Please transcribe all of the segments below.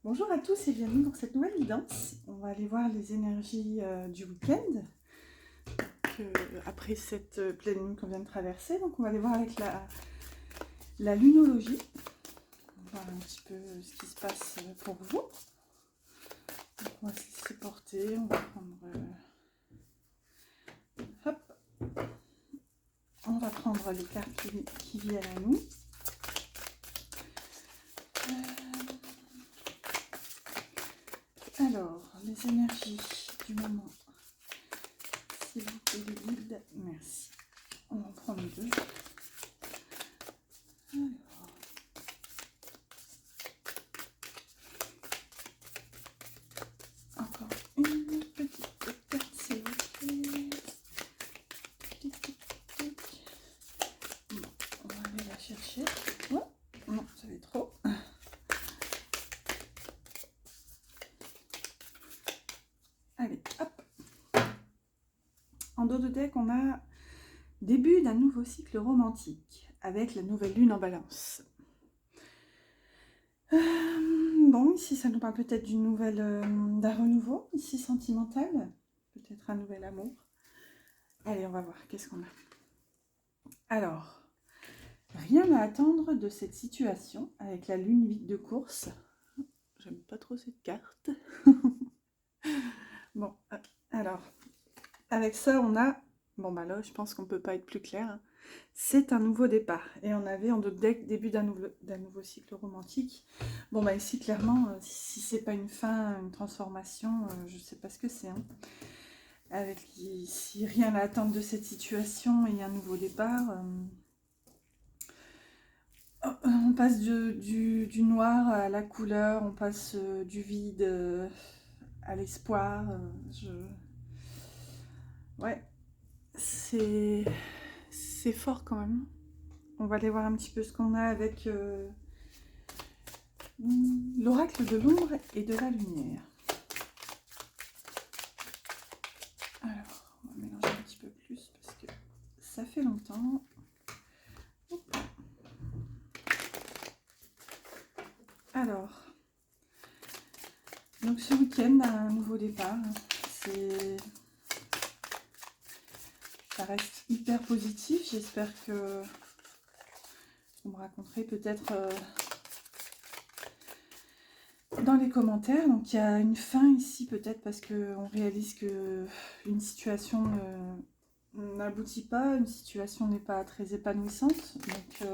Bonjour à tous et bienvenue dans cette nouvelle guidance. On va aller voir les énergies du week-end après cette pleine lune qu'on vient de traverser. Donc on va aller voir avec la lunologie. On va voir un petit peu ce qui se passe pour vous. Donc on va se laisser porter. On va prendre... hop. On va prendre les cartes qui viennent à nous. Alors, les énergies du moment. S'il vous plaît, les guides. Merci. On va en prendre deux. Alors. Encore une petite carte, s'il vous plaît. Tic, tic, tic. Bon, on va aller la chercher. Oh, non, ça va être trop. Allez, hop. En dos de deck, on a début d'un nouveau cycle romantique avec la nouvelle lune en balance. Bon, ici, ça nous parle peut-être d'une nouvelle, d'un renouveau, ici sentimental, peut-être un nouvel amour. Allez, on va voir, qu'est-ce qu'on a. Alors, rien à attendre de cette situation avec la lune 8 de course. J'aime pas trop cette carte. Bon, alors, avec ça, on a... Bon, bah là, je pense qu'on peut pas être plus clair. C'est un nouveau départ. Et on avait en d'autres decks début d'un nouveau cycle romantique. Bon, bah ici, clairement, si c'est pas une fin, une transformation, je sais pas ce que c'est. Hein. Avec ici, rien à attendre de cette situation et un nouveau départ. On passe du noir à la couleur, on passe du vide à l'espoir. Ouais, c'est fort quand même. On va aller voir un petit peu ce qu'on a avec l'oracle de l'ombre et de la lumière. Alors, on va mélanger un petit peu plus parce que ça fait longtemps. Hop. Alors, donc ce week-end, un nouveau départ. Ça reste hyper positif. J'espère que vous me raconterez peut-être dans les commentaires. Donc il y a une fin ici peut-être parce qu'on réalise que une situation n'aboutit pas, une situation n'est pas très épanouissante. Donc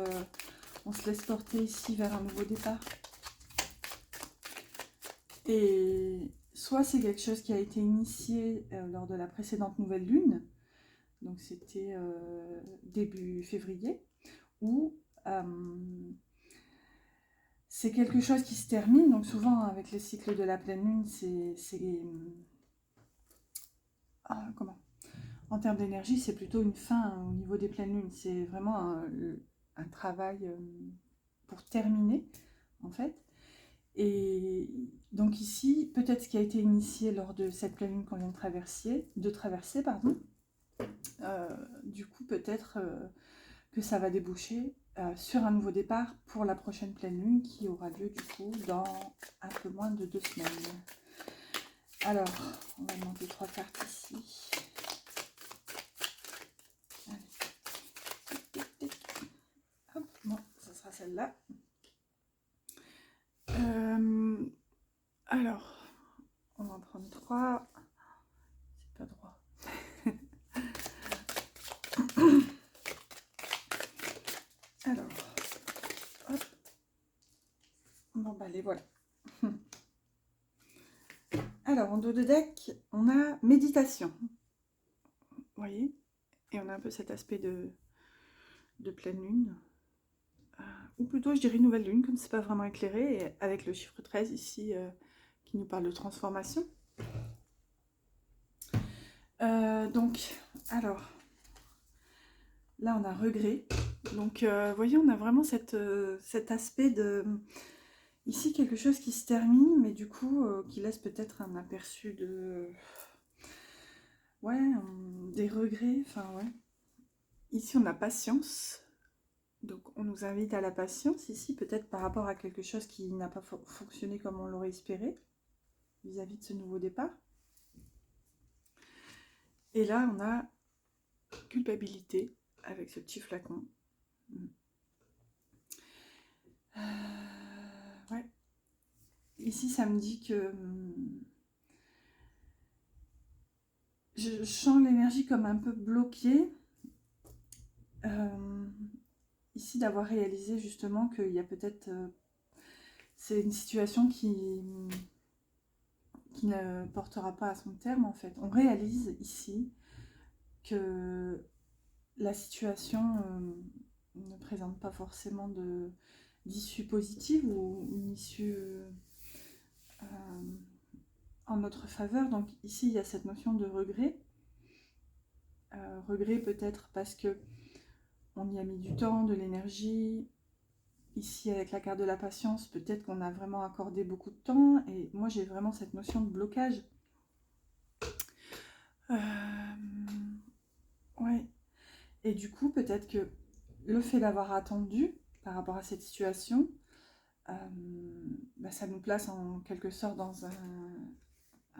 on se laisse porter ici vers un nouveau départ. Et soit c'est quelque chose qui a été initié lors de la précédente nouvelle lune, donc c'était début février, ou c'est quelque chose qui se termine. Donc souvent avec les cycles de la pleine lune, comment, en termes d'énergie, c'est plutôt une fin au niveau des pleines lunes. C'est vraiment un travail pour terminer, en fait. Et donc ici, peut-être ce qui a été initié lors de cette pleine lune qu'on vient de traverser, pardon, du coup, peut-être que ça va déboucher sur un nouveau départ pour la prochaine pleine lune qui aura lieu, du coup, dans un peu moins de 2 semaines. Alors, on va demander 3 cartes ici. Hop, bon, ça sera celle-là. Alors, on va en prendre 3. C'est pas droit. Alors, hop. Bon, bah, les voilà. Alors, en dos de deck, on a méditation. Vous voyez? Et on a un peu cet aspect de pleine lune. Ou plutôt, je dirais nouvelle lune, comme c'est pas vraiment éclairé, et avec le chiffre 13 ici, qui nous parle de transformation. Donc, alors, là, on a regret. Donc, vous voyez, on a vraiment cet aspect de... Ici, quelque chose qui se termine, mais du coup, qui laisse peut-être un aperçu de... Ouais, des regrets, enfin, ouais. Ici, on a patience. Donc on nous invite à la patience ici, peut-être par rapport à quelque chose qui n'a pas fonctionné comme on l'aurait espéré, vis-à-vis de ce nouveau départ. Et là, on a culpabilité avec ce petit flacon. Ouais. Ici, ça me dit que je sens l'énergie comme un peu bloquée. Ici, d'avoir réalisé justement qu'il y a peut-être... c'est une situation qui ne portera pas à son terme, en fait. On réalise ici que la situation ne présente pas forcément d'issue positive ou une issue en notre faveur. Donc ici, il y a cette notion de regret. Regret peut-être parce que on y a mis du temps, de l'énergie. Ici, avec la carte de la patience, peut-être qu'on a vraiment accordé beaucoup de temps. Et moi, j'ai vraiment cette notion de blocage. Ouais. Et du coup, peut-être que le fait d'avoir attendu par rapport à cette situation, ça nous place en quelque sorte dans un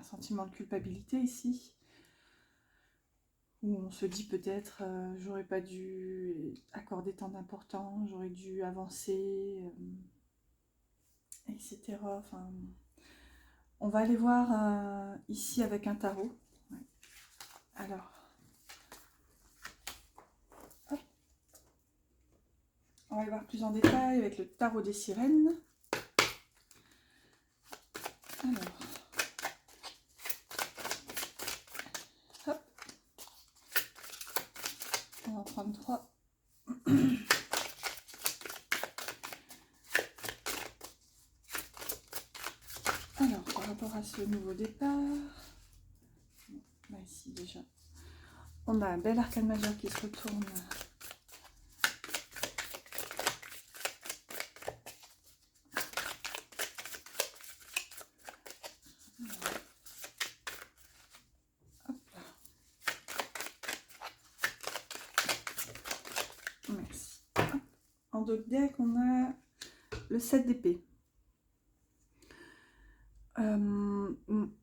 sentiment de culpabilité ici, où on se dit peut-être j'aurais pas dû accorder tant d'importance, j'aurais dû avancer, etc. Enfin, on va aller voir ici avec un tarot. Ouais. Alors, hop. On va aller voir plus en détail avec le tarot des sirènes. Alors, hop. On va en prendre 3. Alors, par rapport à ce nouveau départ, ici déjà, on a un bel arcane majeur qui se retourne. Merci. En dos de deck, on a le 7 d'épée.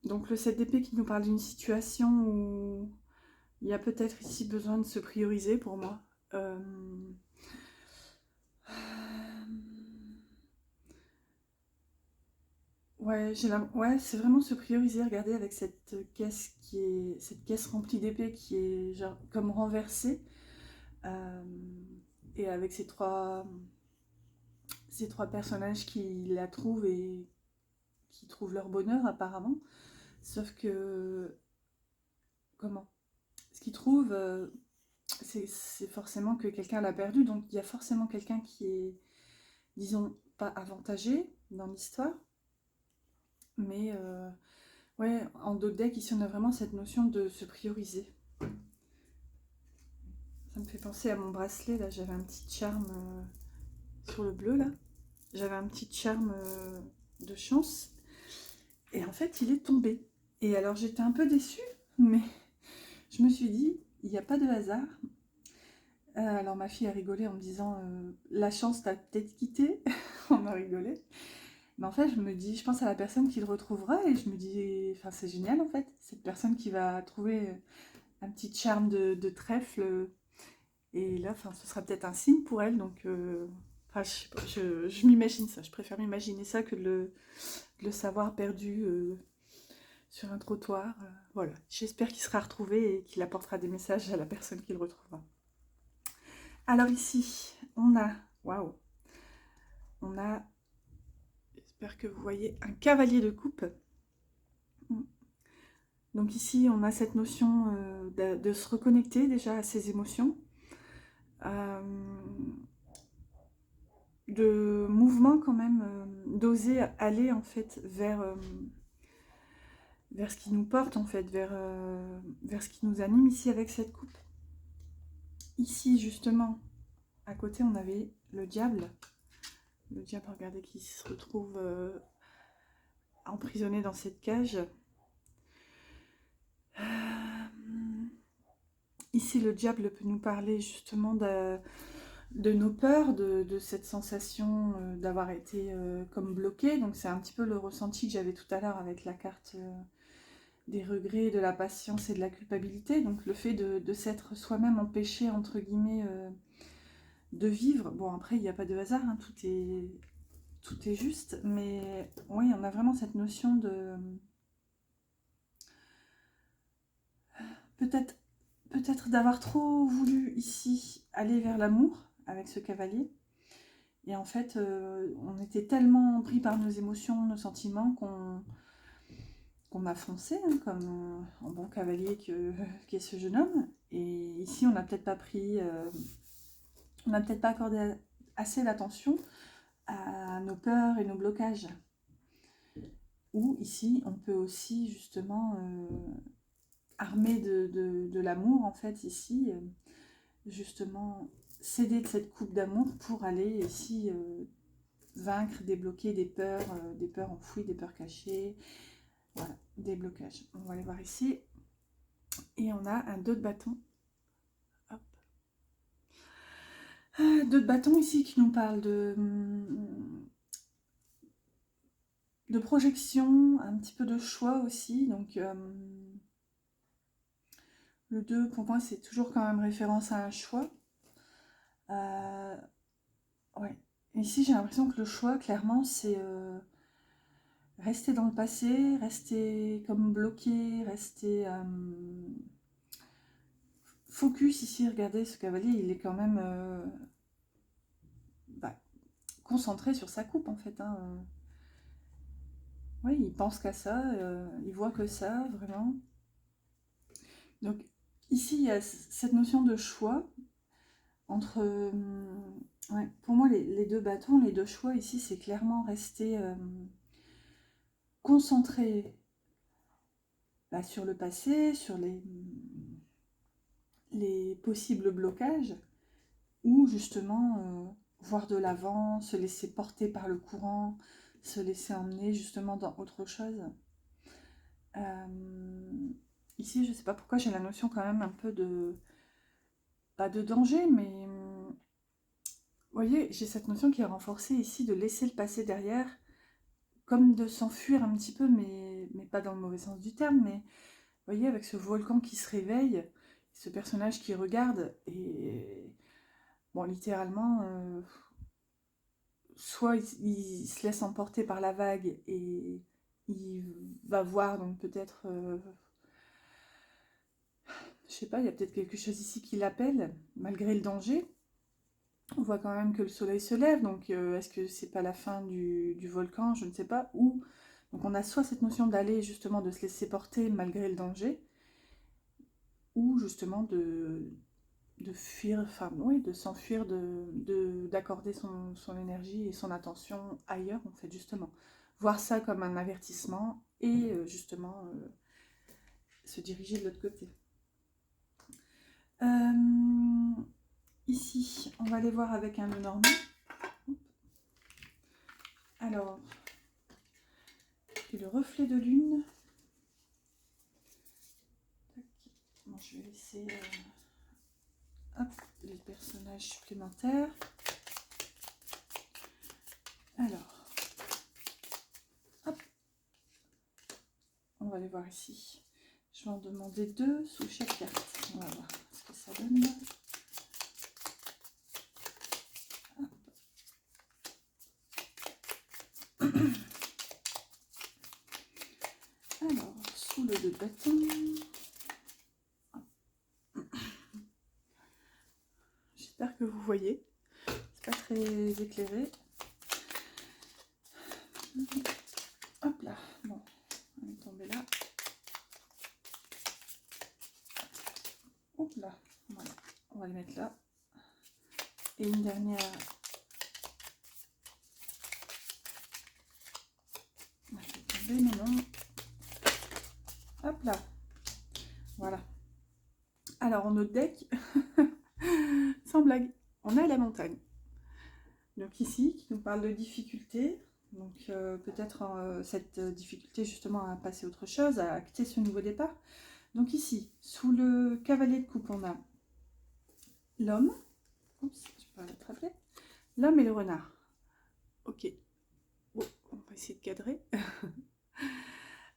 Donc le 7 d'épée qui nous parle d'une situation où il y a peut-être ici besoin de se prioriser pour moi. Ouais, c'est vraiment se prioriser. Regardez avec cette caisse remplie d'épées qui est genre comme renversée, et avec ces trois personnages qui la trouvent et qui trouvent leur bonheur apparemment. Sauf que comment? Ce qu'ils trouvent, c'est forcément que quelqu'un l'a perdu, donc il y a forcément quelqu'un qui est, disons, pas avantagé dans l'histoire, mais ouais, en dos de deck, ici on a vraiment cette notion de se prioriser. Ça me fait penser à mon bracelet, là j'avais un petit charme sur le bleu, là. J'avais un petit charme de chance, et en fait il est tombé. Et alors j'étais un peu déçue, mais je me suis dit, il n'y a pas de hasard. Alors ma fille a rigolé en me disant la chance t'a peut-être quitté. On a rigolé. Mais en fait, je pense à la personne qui le retrouvera et je me dis, enfin c'est génial en fait, cette personne qui va trouver un petit charme de trèfle. Et là, enfin, ce sera peut-être un signe pour elle. Donc, enfin, je sais pas, je m'imagine ça. Je préfère m'imaginer ça que de le savoir perdu sur un trottoir. Voilà. J'espère qu'il sera retrouvé et qu'il apportera des messages à la personne qui le retrouvera. Alors ici, on a, waouh, on a, j'espère que vous voyez, un cavalier de coupe. Donc ici, on a cette notion de se reconnecter déjà à ses émotions, de mouvement quand même, d'oser aller en fait vers ce qui nous porte en fait, vers ce qui nous anime ici avec cette coupe. Ici justement, à côté, on avait le diable. Le diable, regardez, qui se retrouve emprisonné dans cette cage. Ici, le diable peut nous parler justement de nos peurs, de cette sensation d'avoir été comme bloqué. Donc c'est un petit peu le ressenti que j'avais tout à l'heure avec la carte des regrets, de la patience et de la culpabilité. Donc le fait de s'être soi-même empêché, entre guillemets, de vivre. Bon, après, il n'y a pas de hasard, hein, tout est juste. Mais oui, on a vraiment cette notion de... Peut-être d'avoir trop voulu ici aller vers l'amour avec ce cavalier. Et en fait, on était tellement pris par nos émotions, nos sentiments qu'on a foncé, hein, comme un bon cavalier qu'est ce jeune homme. Et ici, on n'a peut-être pas pris, on n'a peut-être pas accordé assez d'attention à nos peurs et nos blocages. Ou ici, on peut aussi justement, armé de l'amour, en fait, ici, justement, s'aider de cette coupe d'amour pour aller ici vaincre, débloquer des peurs enfouies, des peurs cachées, voilà, des blocages. On va aller voir ici. Et on a un 2 de bâton. Hop. Deux de bâton ici qui nous parle de projection, un petit peu de choix aussi. Donc le 2, pour moi, c'est toujours quand même référence à un choix. Ouais. Ici, j'ai l'impression que le choix, clairement, c'est rester dans le passé, rester comme bloqué, rester focus ici. Regardez, ce cavalier, il est quand même bah, concentré sur sa coupe, en fait. Hein. Oui, il pense qu'à ça, il voit que ça, vraiment. Donc, ici, il y a cette notion de choix entre... ouais, pour moi, les deux bâtons, les deux choix, ici, c'est clairement rester concentré sur le passé, sur les possibles blocages, ou justement voir de l'avant, se laisser porter par le courant, se laisser emmener justement dans autre chose. Ici, je ne sais pas pourquoi j'ai la notion quand même un peu de... pas de danger, mais... vous voyez, j'ai cette notion qui est renforcée ici de laisser le passé derrière, comme de s'enfuir un petit peu, mais pas dans le mauvais sens du terme, mais vous voyez, avec ce volcan qui se réveille, ce personnage qui regarde, et bon, littéralement, soit il se laisse emporter par la vague et il va voir, donc peut-être, je sais pas, il y a peut-être quelque chose ici qui l'appelle, malgré le danger. On voit quand même que le soleil se lève, donc est-ce que c'est pas la fin du volcan, je ne sais pas, ou... Donc on a soit cette notion d'aller, justement, de se laisser porter malgré le danger, ou justement de fuir, enfin oui, de s'enfuir, d'accorder son énergie et son attention ailleurs, en fait, justement. Voir ça comme un avertissement et justement se diriger de l'autre côté. Ici, on va aller voir avec un Lenormand. Alors, le reflet de lune. Bon, je vais laisser les personnages supplémentaires. Alors, hop, on va aller voir ici. Je vais en demander 2 sous chaque carte. On va voir ce que ça donne. Alors, sous le 2 de bâton. J'espère que vous voyez. C'est pas très éclairé. Hop là. Bon, on est tombé là. Hop là. Voilà. On va le mettre là. Et une dernière. On va tomber, mais non. Hop là. Voilà. Alors, en notre deck, sans blague, on a la montagne. Donc ici, qui nous parle de difficulté. Donc peut-être cette difficulté justement à passer à autre chose, à acter ce nouveau départ. Donc ici, sous le cavalier de coupe, on a l'homme. Oups, je peux l'attraper. L'homme et le renard. Ok. Bon, on va essayer de cadrer.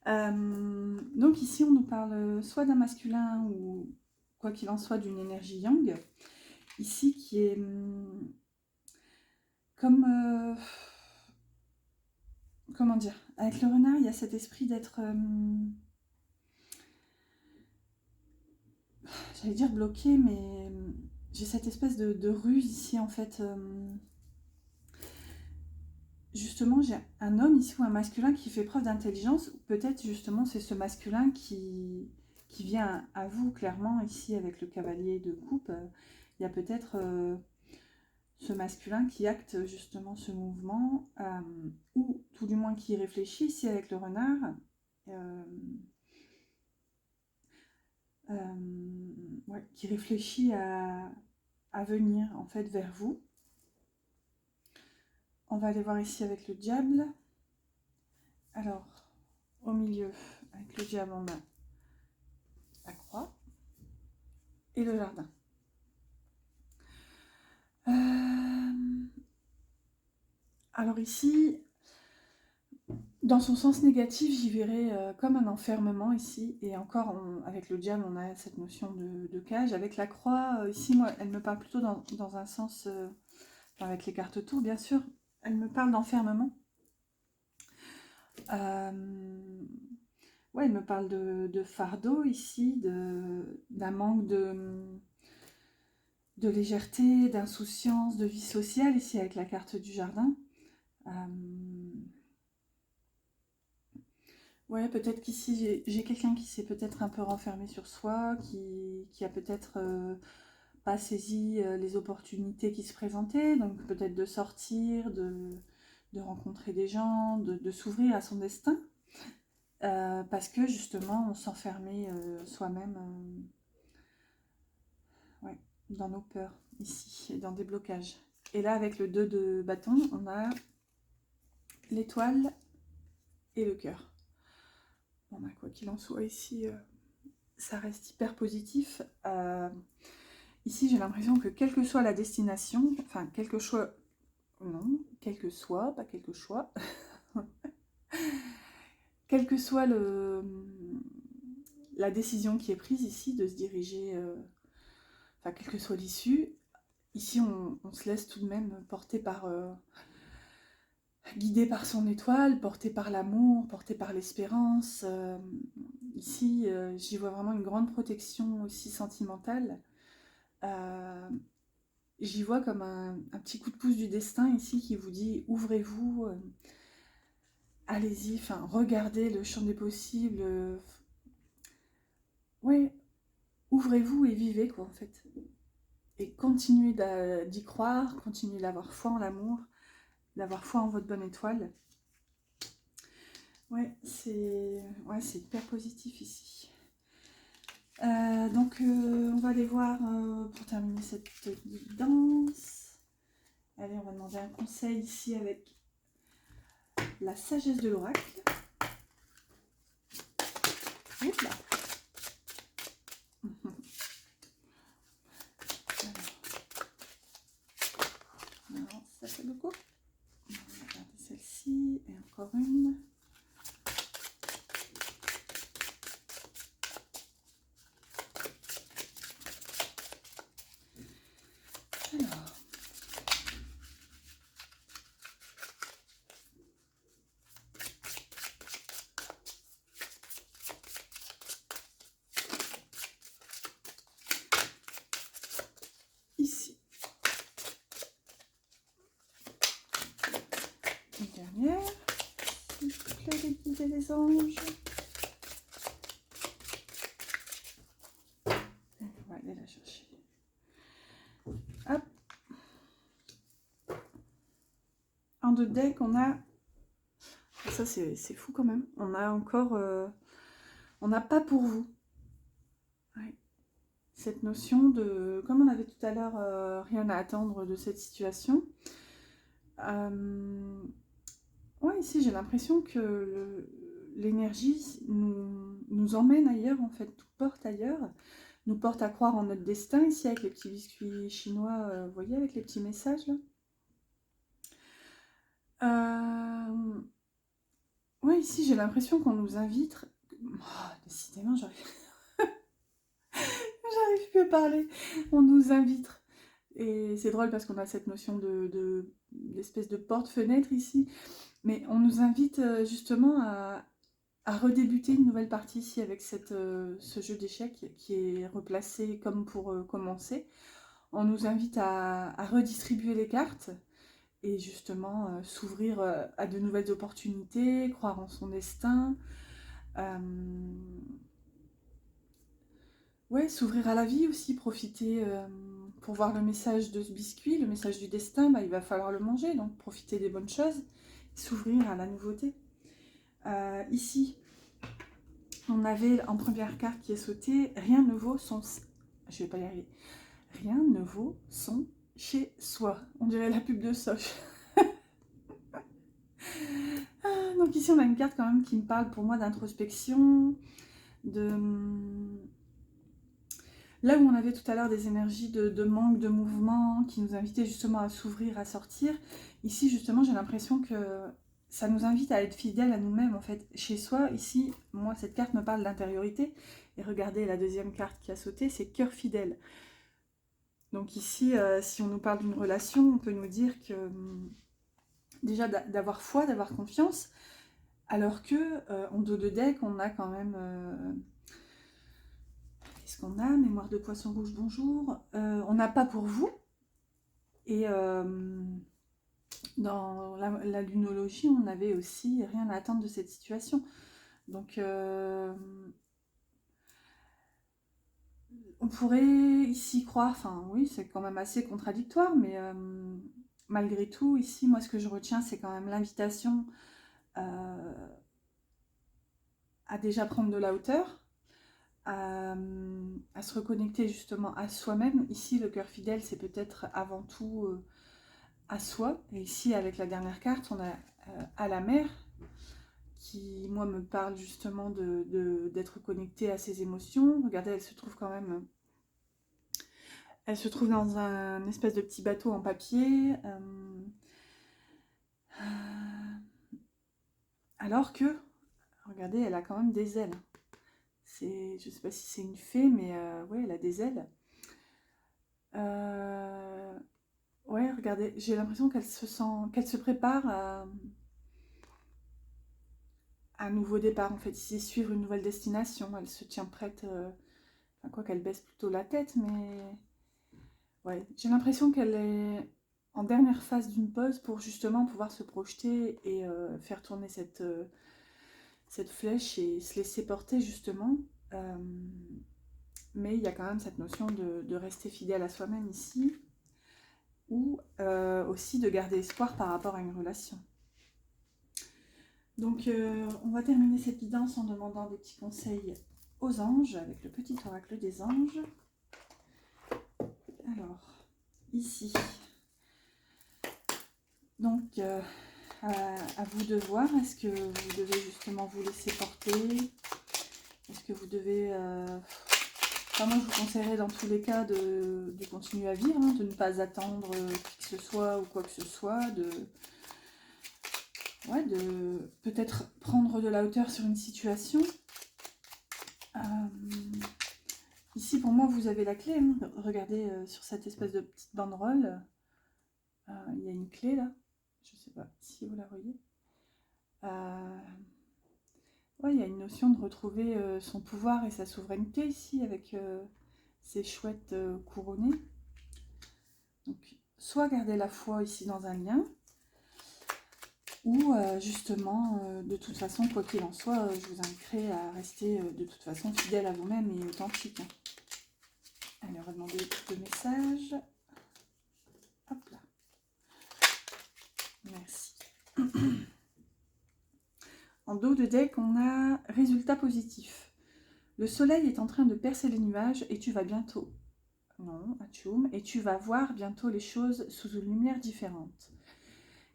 Donc ici, on nous parle soit d'un masculin ou quoi qu'il en soit d'une énergie yang. Ici, qui est comme... comment dire? Avec le renard, il y a cet esprit d'être... j'allais dire bloqué, mais j'ai cette espèce de ruse ici, en fait. Justement, j'ai un homme ici ou un masculin qui fait preuve d'intelligence. Peut-être, justement, c'est ce masculin qui vient à vous, clairement, ici, avec le cavalier de coupe. Il y a peut-être ce masculin qui acte, justement, ce mouvement, ou tout du moins qui réfléchit, ici, avec le renard. Ouais, qui réfléchit à venir, en fait, vers vous. On va aller voir ici avec le diable. Alors, au milieu, avec le diable, on a la croix et le jardin. Alors ici, dans son sens négatif, j'y verrais comme un enfermement ici. Et encore, avec le diable, on a cette notion de cage. Avec la croix, ici, moi, elle me parle plutôt dans un sens, avec les cartes tours, bien sûr, elle me parle d'enfermement. Ouais, elle me parle de fardeau ici, d'un manque de légèreté, d'insouciance, de vie sociale, ici avec la carte du jardin. Ouais, peut-être qu'ici j'ai quelqu'un qui s'est peut-être un peu renfermé sur soi, qui a peut-être pas saisi les opportunités qui se présentaient, donc peut-être de sortir, de rencontrer des gens, de s'ouvrir à son destin, parce que justement on s'enfermait soi-même ouais, dans nos peurs ici, et dans des blocages. Et là avec le 2 de bâton, on a l'étoile et le cœur. Bon, bah, quoi qu'il en soit ici, ça reste hyper positif. Ici j'ai l'impression que quelle que soit la destination, enfin quel que soit, non, quel que soit, pas quelque choix, quelle que soit la décision qui est prise ici de se diriger, enfin quelle que soit l'issue, ici on se laisse tout de même porter par, guidé par son étoile, porté par l'amour, porté par l'espérance. Ici j'y vois vraiment une grande protection aussi sentimentale. J'y vois comme un petit coup de pouce du destin ici qui vous dit ouvrez-vous, allez-y, enfin regardez le champ des possibles, ouais, ouvrez-vous et vivez quoi en fait. Et continuez d'y croire, continuez d'avoir foi en l'amour, d'avoir foi en votre bonne étoile. Ouais, c'est hyper positif ici. Donc on va aller voir pour terminer cette guidance. Allez, on va demander un conseil ici avec la sagesse de l'oracle. Là. Alors, ça fait beaucoup. On va regarder celle-ci et encore une. Alors. Ici. Une dernière. S'il vous plaît, les guides et les anges. On va aller la chercher. Hop. En deux decks, on a... Ça, c'est fou quand même. On a encore... on n'a pas pour vous. Ouais. Cette notion de... Comme on avait tout à l'heure, rien à attendre de cette situation. Ouais, ici, j'ai l'impression que l'énergie nous emmène ailleurs, en fait, nous porte ailleurs. nous porte à croire en notre destin, ici avec les petits biscuits chinois, vous voyez, avec les petits messages là. Ouais, ici j'ai l'impression qu'on nous invite. Oh, décidément, j'arrive plus à parler. On nous invite. Et c'est drôle parce qu'on a cette notion d'espèce de porte-fenêtre ici. Mais on nous invite justement à redébuter une nouvelle partie ici avec ce jeu d'échecs qui est replacé comme pour commencer. On nous invite à redistribuer les cartes et justement s'ouvrir à de nouvelles opportunités, croire en son destin. Euh, ouais, s'ouvrir à la vie aussi, profiter pour voir le message de ce biscuit, le message du destin, bah, il va falloir le manger, donc profiter des bonnes choses, s'ouvrir à la nouveauté. Ici, on avait en première carte qui est sautée, rien ne vaut son... Je vais pas y arriver. Rien ne vaut son chez soi. On dirait la pub de Soch. Donc ici, on a une carte quand même qui me parle pour moi d'introspection, de... Là où on avait tout à l'heure des énergies de manque de mouvement qui nous invitaient justement à s'ouvrir, à sortir, ici justement j'ai l'impression que ça nous invite à être fidèles à nous-mêmes en fait. Chez soi, ici, moi cette carte me parle d'intériorité. Et regardez la deuxième carte qui a sauté, c'est cœur fidèle. Donc ici, si on nous parle d'une relation, on peut nous dire que déjà d'avoir foi, d'avoir confiance, alors que en dos de deck, on a quand même... qu'est-ce qu'on a? Mémoire de poisson rouge, bonjour. On n'a pas pour vous. Et dans la lunologie, on n'avait aussi rien à attendre de cette situation. Donc, on pourrait ici croire, enfin oui, c'est quand même assez contradictoire, mais malgré tout, ici, moi, ce que je retiens, c'est quand même l'invitation à déjà prendre de la hauteur, à se reconnecter justement à soi-même. Ici, le cœur fidèle, c'est peut-être avant tout à soi. Et ici, avec la dernière carte, on a à la mer, qui, moi, me parle justement d'être connecté à ses émotions. Regardez, elle se trouve quand même... Elle se trouve dans un espèce de petit bateau en papier. Alors que, regardez, elle a quand même des ailes. Je ne sais pas si c'est une fée, mais ouais, elle a des ailes. Ouais, regardez, j'ai l'impression qu'elle se prépare à un nouveau départ, en fait, ici, suivre une nouvelle destination. Elle se tient prête, enfin, quoi qu'elle baisse plutôt la tête, mais ouais, j'ai l'impression qu'elle est en dernière phase d'une pause pour justement pouvoir se projeter et faire tourner cette flèche et se laisser porter justement. Mais il y a quand même cette notion de rester fidèle à soi-même ici, ou aussi de garder espoir par rapport à une relation. Donc on va terminer cette guidance en demandant des petits conseils aux anges, avec le petit oracle des anges. Alors, ici, donc à vous de voir, est-ce que vous devez justement vous laisser porter? Est-ce que vous devez... Enfin, moi je vous conseillerais dans tous les cas de continuer à vivre, hein, de ne pas attendre qui que ce soit ou quoi que ce soit, ouais, de peut-être prendre de la hauteur sur une situation. Ici pour moi vous avez la clé, hein. Regardez sur cette espèce de petite banderole, il y a une clé là, je ne sais pas si vous la voyez. Ouais, il y a une notion de retrouver son pouvoir et sa souveraineté ici avec ces chouettes couronnées. Donc soit garder la foi ici dans un lien, ou justement, de toute façon, quoi qu'il en soit, je vous inviterai à rester de toute façon fidèle à vous-même et authentique. Allez, on va demander le message. Hop là. Merci. En dos de deck, on a résultat positif. Le soleil est en train de percer les nuages et tu vas bientôt... Non, atchoum. Et tu vas voir bientôt les choses sous une lumière différente.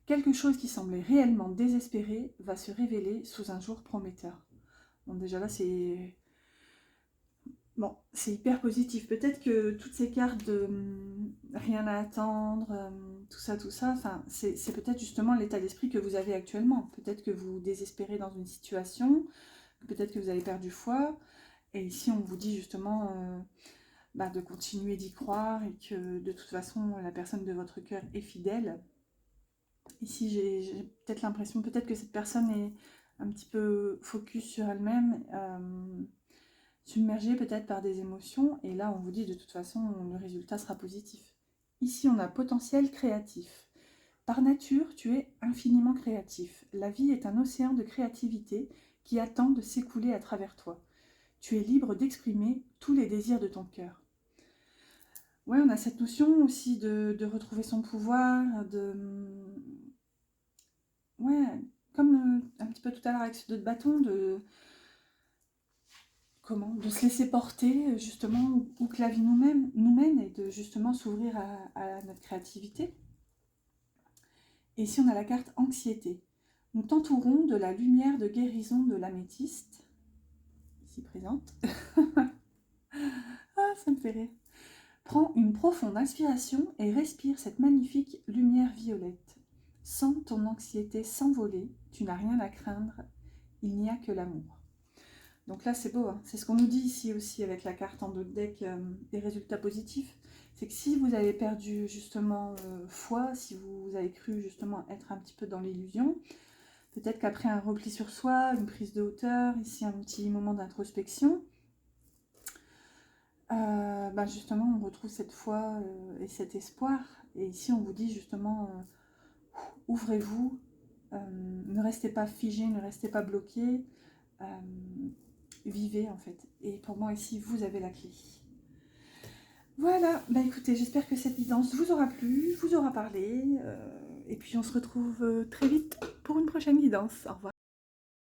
Quelque chose qui semblait réellement désespéré va se révéler sous un jour prometteur. Bon, déjà là, c'est... Bon, c'est hyper positif. Peut-être que toutes ces cartes de rien à attendre, tout ça, enfin, c'est peut-être justement l'état d'esprit que vous avez actuellement. Peut-être que vous désespérez dans une situation, peut-être que vous avez perdu foi. Et ici, on vous dit justement de continuer d'y croire et que de toute façon, la personne de votre cœur est fidèle. Ici, j'ai peut-être l'impression, peut-être que cette personne est un petit peu focus sur elle-même, submergée peut-être par des émotions, et là, on vous dit de toute façon, le résultat sera positif. Ici, on a potentiel créatif. Par nature, tu es infiniment créatif. La vie est un océan de créativité qui attend de s'écouler à travers toi. Tu es libre d'exprimer tous les désirs de ton cœur. Ouais, on a cette notion aussi de retrouver son pouvoir, ouais, comme un petit peu tout à l'heure avec ce deux de bâton, de se laisser porter justement où que la vie nous mène et de justement s'ouvrir à notre créativité. Et ici on a la carte anxiété. Nous t'entourons de la lumière de guérison de l'améthyste, ici présente. Ah, ça me fait rire. Prends une profonde inspiration et respire cette magnifique lumière violette. Sens ton anxiété s'envoler, tu n'as rien à craindre, il n'y a que l'amour. Donc là c'est beau, hein. C'est ce qu'on nous dit ici aussi avec la carte en dos de deck des résultats positifs. C'est que si vous avez perdu justement foi, si vous avez cru justement être un petit peu dans l'illusion, peut-être qu'après un repli sur soi, une prise de hauteur, ici un petit moment d'introspection, justement on retrouve cette foi et cet espoir. Et ici on vous dit justement ouvrez-vous, ne restez pas figé, ne restez pas bloqué, vivez en fait. Et pour moi ici vous avez la clé. Voilà, écoutez, j'espère que cette guidance vous aura plu, vous aura parlé, et puis on se retrouve très vite pour une prochaine guidance. Au revoir.